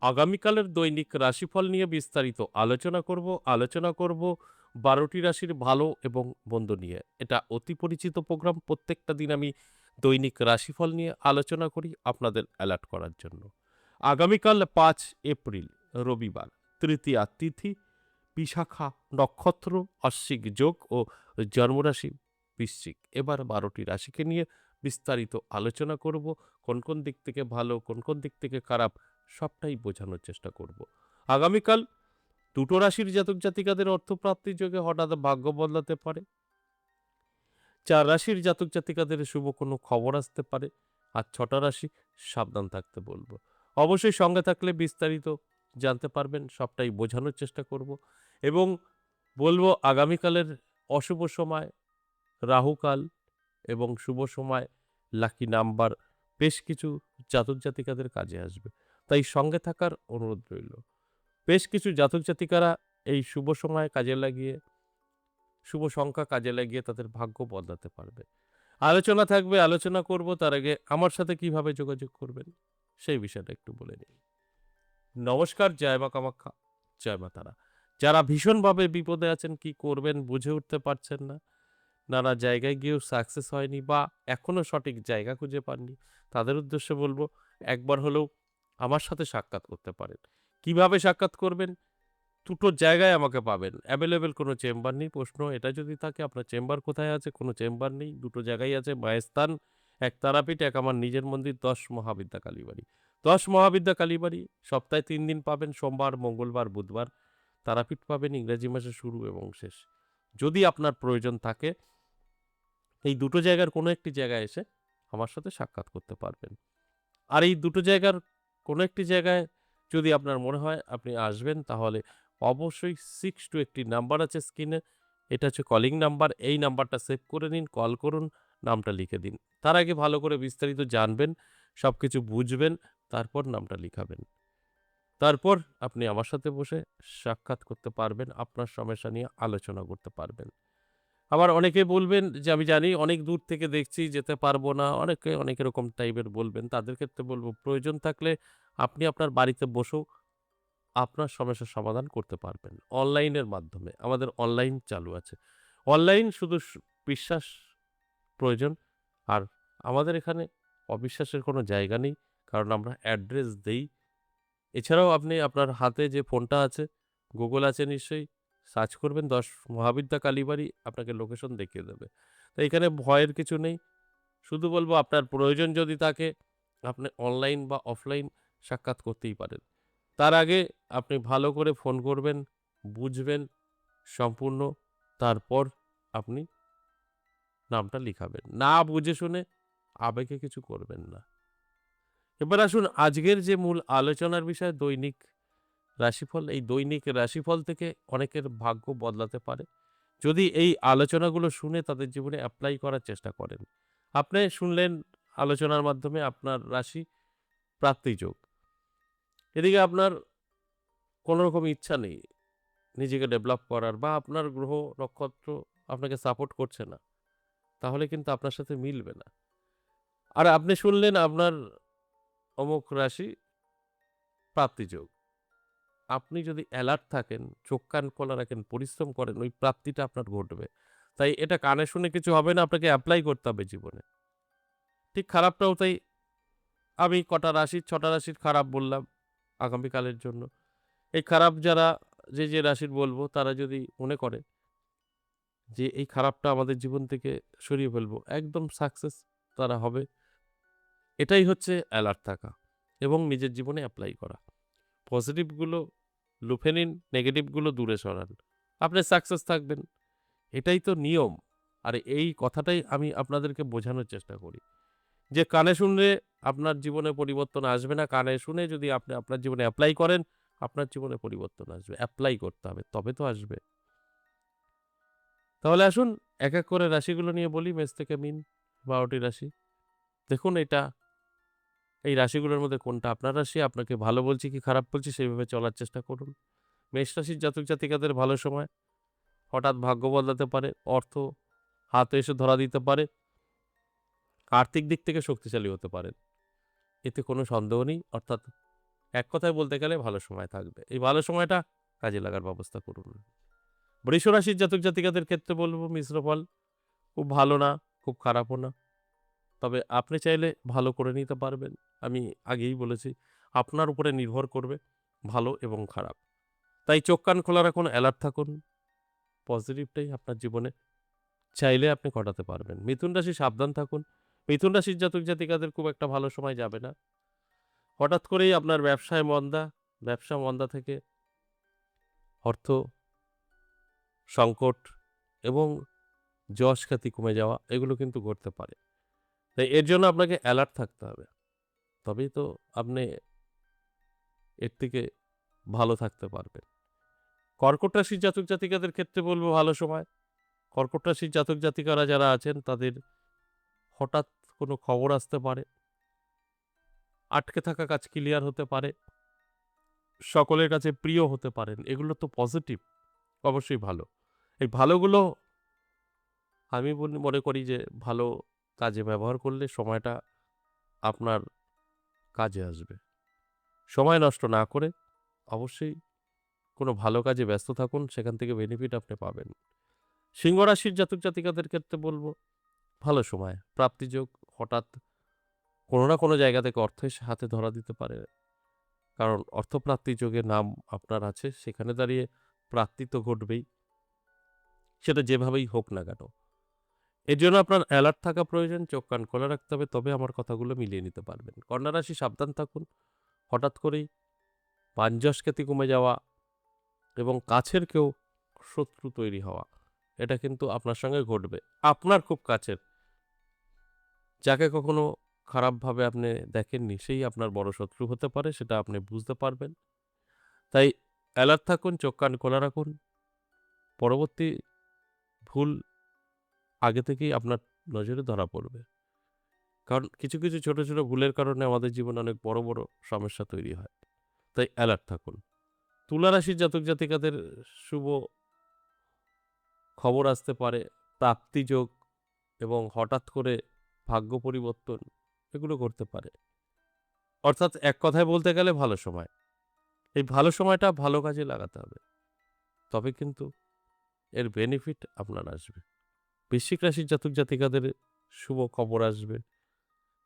আগামীকালের দৈনিক রাশিফল নিয়ে বিস্তারিত আলোচনা করব ১২টি রাশির ভালো এবং মন্দ নিয়ে। এটা অতি পরিচিত প্রোগ্রাম। প্রত্যেকটা দিন আমি দৈনিক রাশিফল নিয়ে আলোচনা করি আপনাদের অ্যালার্ট করার জন্য। আগামীকাল ৫ এপ্রিল রবিবার, তৃতীয়া তিথি, বিশাখা নক্ষত্র, অশ্বিক যোগ ও জন্মরাশি বৃশ্চিক। এবার ১২টি রাশিকে নিয়ে বিস্তারিত আলোচনা করব। কোন দিক থেকে ভালো, কোন দিক থেকে খারাপ সবটাই বোঝানোর চেষ্টা করব। আগামীকাল দুটো রাশির জাতক জাতিকাদের অর্থপ্রাপ্তির যোগে হঠাৎ ভাগ্য বদলাতে পারে। ৪ রাশির জাতক জাতিকাদের শুভ কোনো খবর আসতে পারে। আর ৬টা রাশি সাবধান থাকতে বলব। অবশ্যই সঙ্গে থাকলে বিস্তারিত জানতে পারবেন। সবটাই বোঝানোর চেষ্টা করব এবং বলব আগামীকালের অশুভ সময় রাহুকাল এবং শুভ সময় লাকি নাম্বার বেশ কিছু জাতক জাতিকাদের কাজে আসবে। তাই সঙ্গে থাকার অনুরোধ রইল। বেশ কিছু জাতক জাতিকারা এই শুভ সময় কাজে লাগিয়ে, শুভ সংখ্যা কাজে লাগিয়ে তাদের ভাগ্য বদলাতে পারবে। আলোচনা থাকবে, আলোচনা করব। তার আগে আমার সাথে কিভাবে যোগাযোগ করবেন সেই বিষয়টা একটু বলে নিই। নমস্কার, জয় মা কামাখ্যা, জয় মা তারা। যারা ভীষণভাবে বিপদে আছেন, কি করবেন বুঝে উঠতে পারছেন না, নানা জায়গায় গিয়েও সাকসেস হয়নি বা এখনো সঠিক জায়গা খুঁজে পাননি, তাদের উদ্দেশ্যে বলব একবার হলেও আমার সাথে সাক্ষাৎ করতে পারেন। কিভাবে সাক্ষাৎ করবেন? দুটো জায়গায় আমাকে পাবেন। অ্যাভেলেবেল কোনো চেম্বার নেই। প্রশ্ন এটা যদি থাকে আপনার চেম্বার কোথায় আছে? কোনো চেম্বার নেই। দুটো জায়গায় আছে। মায়ের স্থান, এক তারাপীঠ, এক আমার নিজের মন্দির ১০ মহাবিদ্যা কালীবাড়ি। ১০ মহাবিদ্যা কালীবাড়ি সপ্তাহে ৩ দিন পাবেন, সোমবার, মঙ্গলবার, বুধবার। তারাপীঠ পাবেন ইংরেজি মাসের শুরু এবং শেষ। যদি আপনার প্রয়োজন থাকে এই দুটো জায়গার কোনো একটি জায়গায় এসে আমার সাথে সাক্ষাৎ করতে পারবেন। আর এই দুটো জায়গার কোনো একটি জায়গায় যদি আপনার মনে হয় আপনি আসবেন, তাহলে অবশ্যই ৬২ একটি নাম্বার আছে স্ক্রিনে। এটা হচ্ছে কলিং নাম্বার। এই নাম্বারটা সেভ করে নিন, কল করুন, নামটা লিখে দিন। তার আগে ভালো করে বিস্তারিত জানবেন, সবকিছু বুঝবেন, তারপর নামটা লিখাবেন। তারপর আপনি আমার সাথে বসে সাক্ষাৎ করতে পারবেন, আপনার সমস্যা নিয়ে আলোচনা করতে পারবেন। আবার অনেকে বলবেন যে, "আমি জানি অনেক দূর থেকে দেখছি, যেতে পারবো না।" অনেকে অনেক এরকম টাইপের বলবেন। তাদের ক্ষেত্রে বলব, প্রয়োজন থাকলে আপনি আপনার বাড়িতে বসেও আপনার সমস্যার সমাধান করতে পারবেন। অনলাইনের মাধ্যমে। আমাদের অনলাইন চালু আছে। অনলাইন শুধু বিশ্বাস প্রয়োজন। আর আমাদের এখানে অবিশ্বাসের কোনো জায়গা নেই। কারণ আমরা অ্যাড্রেস দেই। এছাড়াও আপনি আপনার হাতে যে ফোনটা আছে, গুগল আছে নিশ্চয়ই, সার্চ করবেন ১০ মহাবিদ্যা কালীবাড়ি, আপনাকে লোকেশন দেখিয়ে দেবে। তো এখানে ভয়ের কিছু নেই। শুধু বলব আপনার প্রয়োজন যদি থাকে, আপনি অনলাইন বা অফলাইন সাক্ষাৎ করতেই পারেন। তার আগে আপনি ভালো করে ফোন করবেন, বুঝবেন সম্পূর্ণ, তারপর আপনি নামটা লিখাবেন। না বুঝে শুনে আবেগে কিছু করবেন না। এবার আসুন আজকের যে মূল আলোচনার বিষয় দৈনিক রাশিফল। এই দৈনিক রাশিফল থেকে অনেকের ভাগ্য বদলাতে পারে। যদি এই আলোচনাগুলো শুনে তাদের জীবনে এপ্লাই করার চেষ্টা করেন। আপনি শুনলেন আলোচনার মাধ্যমে আপনার রাশি প্রাপ্তিযোগ। এদিকে আপনার কোনো রকম ইচ্ছা নেই নিজেকে ডেভেলপ করার বা আপনার গ্রহ নক্ষত্র আপনাকে সাপোর্ট করছে না। তাহলে কিন্তু আপনার সাথে মিলবে না। আর আপনি শুনলেন আপনার অমুক রাশি প্রাপ্তিযোগ। আপনি যদি অ্যালার্ট থাকেন, চোখ কান খোলা রাখেন, পরিশ্রম করেন, ওই প্রাপ্তিটা আপনার ঘটবে। তাই এটা কানে শুনে কিছু হবে না, আপনাকে এপ্লাই করতে হবে জীবনে। ঠিক খারাপটাও তাই। আমি কটা রাশির ৬টা রাশির খারাপ বললাম আগামীকালের জন্য। এই খারাপ যারা যে রাশির বলব তারা যদি মনে করে যে এই খারাপটা আমাদের জীবন থেকে সরিয়ে ফেলবো, একদম সাকসেস তারা হবে। এটাই হচ্ছে অ্যালার্ট থাকা এবং নিজের জীবনে এপ্লাই করা। পজিটিভ গুলো লুফে নিন, নেগেটিভ গুলো দূরে সরান। আপনি সাকসেস থাকবেন। এটাই তো নিয়ম। আর এই কথাটাই আমি আপনাদেরকে বোঝানোর চেষ্টা করি। যে কানে শুনলে আপনার জীবনে পরিবর্তন আসবে না। কানে শুনে যদি আপনি আপনার জীবনে এপ্লাই করেন, আপনার জীবনে পরিবর্তন আসবে। এপ্লাই করতে হবে, তবে তো আসবে। তাহলে আসুন এক করে রাশিগুলো নিয়ে বলি মেষ থেকে মিন ১২ টি রাশি। দেখুন এই রাশিগুলোর মধ্যে কোনটা আপনার রাশি, আপনাকে ভালো বলছি কি খারাপ বলছি সেইভাবে চলার চেষ্টা করুন। মেষ রাশির জাতক জাতিকাদের ভালো সময়। হঠাৎ ভাগ্য বদলাতে পারে, অর্থ হাতে এসে ধরা দিতে পারে, আর্থিক দিক থেকে শক্তিশালী হতে পারেন। এতে কোনো সন্দেহ নেই। অর্থাৎ এক কথায় বলতে গেলে ভালো সময় থাকবে। এই ভালো সময়টা কাজে লাগার ব্যবস্থা করুন। বৃষ রাশির জাতক জাতিকাদের ক্ষেত্রে বলব মিশ্র ফল। খুব ভালো না, খুব খারাপও না। তবে আপনি চাইলে ভালো করে নিতে পারবেন। আমি আগেই বলেছি, আপনার উপরে নির্ভর করবে ভালো এবং খারাপ। তাই চোখ কান খোলা রাখুন, অ্যালার্ট থাকুন। পজিটিভটাই আপনার জীবনে চাইলে আপনি ঘটাতে পারবেন। মিথুন রাশি সাবধান থাকুন। মিথুন রাশির জাতক জাতিকাদের খুব একটা ভালো সময় যাবে না। হঠাৎ করেই আপনার ব্যবসায় মন্দা, ব্যবসা মন্দা থেকে অর্থ সংকট এবং যশ খ্যাতি কমে যাওয়া এগুলো কিন্তু ঘটতে পারে। তাই এর জন্য আপনাকে অ্যালার্ট থাকতে হবে। তবেই তো আপনি এর থেকে ভালো থাকতে পারবেন। কর্কট রাশির জাতক জাতিকাদের ক্ষেত্রে বলব ভালো সময়। কর্কট রাশির জাতক জাতিকারা যারা আছেন তাদের হঠাৎ কোনো খবর আসতে পারে। আটকে থাকা কাজ ক্লিয়ার হতে পারে। সকলের কাছে প্রিয় হতে পারেন। এগুলো তো পজিটিভ, অবশ্যই ভালো। এই ভালোগুলো আমি মনে করি যে ভালো কাজে ব্যবহার করলে সময়টা আপনার কাজে আসবে। সময় নষ্ট না করে অবশ্যই কোনো ভালো কাজে ব্যস্ত থাকুন, সেখান থেকে বেনিফিট আপনি পাবেন। সিংহ রাশির জাতক জাতিকাদের ক্ষেত্রে বলব ভালো সময়। প্রাপ্তিযোগ হঠাৎ কোনো না কোনো জায়গা থেকে অর্থ এসে হাতে ধরা দিতে পারে। কারণ অর্থপ্রাপ্তি যোগের নাম আপনার আছে, সেখানে দাঁড়িয়ে প্রাপ্তি তো ঘটবেই। সেটা যেভাবেই হোক না কেন। এর জন্য আপনার অ্যালার্ট থাকা প্রয়োজন, চোখ কান খোলা রাখতে হবে, তবে আমার কথাগুলো মিলিয়ে নিতে পারবেন। কন্যা রাশি সাবধান থাকুন। হঠাৎ করেই পানযশ খ্যাতি কমে যাওয়া এবং কাছের কেউ শত্রু তৈরি হওয়া, এটা কিন্তু আপনার সঙ্গে ঘটবে। আপনার খুব কাছের, যাকে কখনো খারাপভাবে আপনি দেখেননি, সেই আপনার বড় শত্রু হতে পারে, সেটা আপনি বুঝতে পারবেন। তাই অ্যালার্ট থাকুন, চোখ কান খোলা রাখুন। পরবর্তী ভুল আগে থেকেই আপনার নজরে ধরা পড়বে। কারণ কিছু, কিছু ছোট, ছোট ভুলের কারণে আমাদের জীবনে অনেক বড়, বড় সমস্যা তৈরি হয়। তাই অ্যালার্ট থাকুন। তুলা রাশির জাতক জাতিকাদের শুভ খবর আসতে পারে, প্রাপ্তিযোগ এবং হঠাৎ করে ভাগ্য পরিবর্তন এগুলো ঘটতে পারে। অর্থাৎ এক কথায় বলতে গেলে ভালো সময়। এই ভালো সময়টা ভালো কাজে লাগাতে হবে। তবে কিন্তু এর বেনিফিট আপনার আসবে। বৃশ্চিক রাশির জাতক জাতিকাদের শুভ খবর আসবে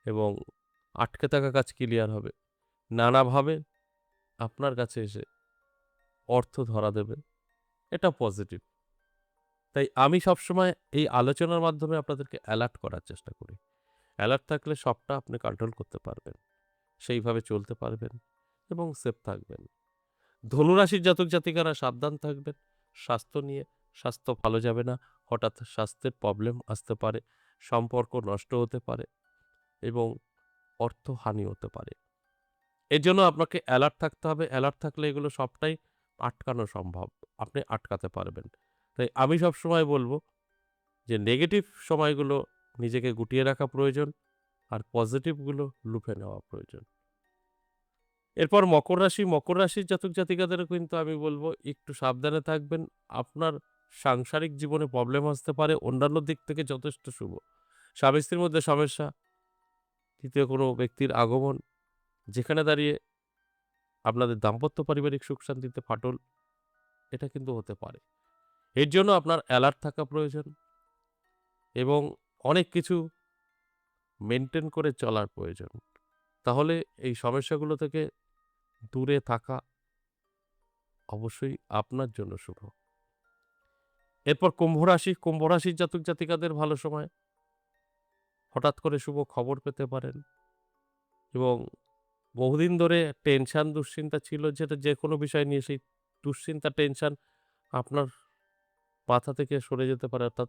এবং আটকে থাকা কাজ ক্লিয়ার হবে। নানাভাবে আপনার কাছে এসে অর্থ ধরা দেবে। এটা পজিটিভ। তাই আমি সবসময় এই আলোচনার মাধ্যমে আপনাদেরকে অ্যালার্ট করার চেষ্টা করি। অ্যালার্ট থাকলে সবটা আপনি কন্ট্রোল করতে পারবেন। সেইভাবে চলতে পারবেন এবং সেফ থাকবেন। ধনুরাশির জাতক জাতিকারা সাবধান থাকবেন স্বাস্থ্য নিয়ে। স্বাস্থ্য ভালো যাবে না। হঠাৎ স্বাস্থ্যের প্রবলেম আসতে পারে। সম্পর্ক নষ্ট হতে পারে এবং অর্থহানি হতে পারে। এর জন্য আপনাকে অ্যালার্ট থাকতে হবে। অ্যালার্ট থাকলে এগুলো সবটাই আটকানো সম্ভব। আপনি আটকাতে পারবেন। তাই আমি সবসময় বলব যে নেগেটিভ সময়গুলো নিজেকে গুটিয়ে রাখা প্রয়োজন, আর পজিটিভগুলো লুফে নেওয়া প্রয়োজন। এরপর মকর রাশি। মকর রাশির জাতক জাতিকাদেরও কিন্তু আমি বলব একটু সাবধানে থাকবেন। আপনার সাংসারিক জীবনে প্রবলেম আসতে পারে। অন্যান্য দিক থেকে যথেষ্ট শুভ। স্বামী-স্ত্রীর মধ্যে সমস্যা, তৃতীয় কোনো ব্যক্তির আগমন, যেখানে দাঁড়িয়ে আপনাদের দাম্পত্য পারিবারিক সুখ-শান্তিতে ফাটল, এটা কিন্তু হতে পারে। এর জন্য আপনার অ্যালার্ট থাকা প্রয়োজন এবং অনেক কিছু মেইনটেইন করে চলার প্রয়োজন। তাহলে এই সমস্যাগুলো থেকে দূরে থাকা অবশ্যই আপনার জন্য শুভ। এরপর কুম্ভ রাশি। কুম্ভ রাশির জাতক জাতিকাদের ভালো সময়। হঠাৎ করে শুভ খবর পেতে পারেন এবং বহুদিন ধরে টেনশন দুশ্চিন্তা ছিল, যেটা যেকোনো বিষয় নিয়ে সেই দুশ্চিন্তা টেনশন আপনার মাথা থেকে সরে যেতে পারে, অর্থাৎ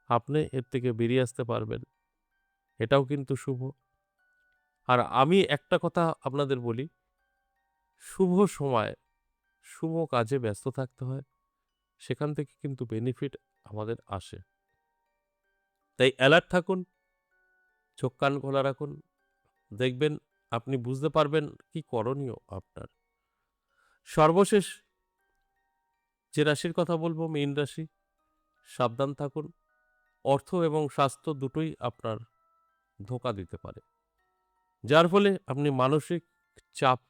আপনি এর থেকে বেরিয়ে আসতে পারবেন। এটাও কিন্তু শুভ। আর আমি একটা কথা আপনাদের বলি, শুভ সময় শুভ কাজে ব্যস্ত থাকতে হয়। সেখান থেকে কিন্তু বেনিফিট আমাদের আসে। তাই অ্যালার্ট থাকুন, চোখ কান খোলা রাখুন। দেখবেন আপনি বুঝতে পারবেন কি করণীয় আপনার। সর্বশেষ যে রাশির কথা বলব, মীন রাশি। সাবধান থাকুন। অর্থ এবং স্বাস্থ্য দুটোই আপনার ধোঁকা দিতে পারে। যার ফলে আপনি মানসিক চাপ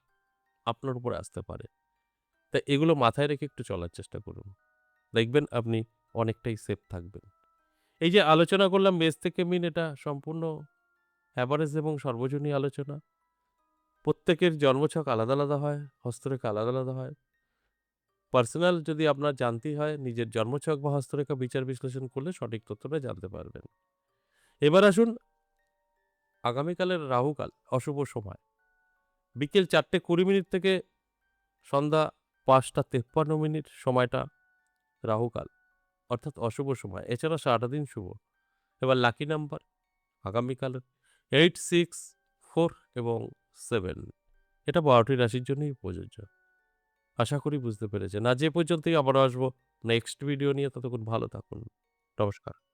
আপনার উপরে আসতে পারে। তা এগুলো মাথায় রেখে একটু চলার চেষ্টা করুন। দেখবেন আপনি অনেকটাই সেফ থাকবেন। এই যে আলোচনা করলাম মেষ থেকে মিন, এটা সম্পূর্ণ এভারেজ এবং সর্বজনীন আলোচনা। প্রত্যেকের জন্মছক আলাদা, আলাদা হয়, হস্তরেখা আলাদা, আলাদা হয়। পার্সোনাল যদি আপনার জানতেই হয়, নিজের জন্মছক বা হস্তরেখা বিচার বিশ্লেষণ করলে সঠিক তথ্যটা জানতে পারবেন। এবার আসুন আগামীকালের রাহুকাল, অশুভ সময়। বিকেল ৪:২০ থেকে সন্ধ্যা ৫:৫৩ সময়টা রাহুকাল, অর্থাৎ অশুভ সময়। এছাড়া সারাটা দিন শুভ। এবার লাকি নাম্বার আগামীকালের ৮, ৬, ৪ এবং ৭। এটা ১২টি রাশির জন্যই প্রযোজ্য। আশা করি বুঝতে পেরেছেন। আজ এ পর্যন্তই, আবারও আসবো নেক্সট ভিডিও নিয়ে। ততক্ষণ ভালো থাকুন। নমস্কার।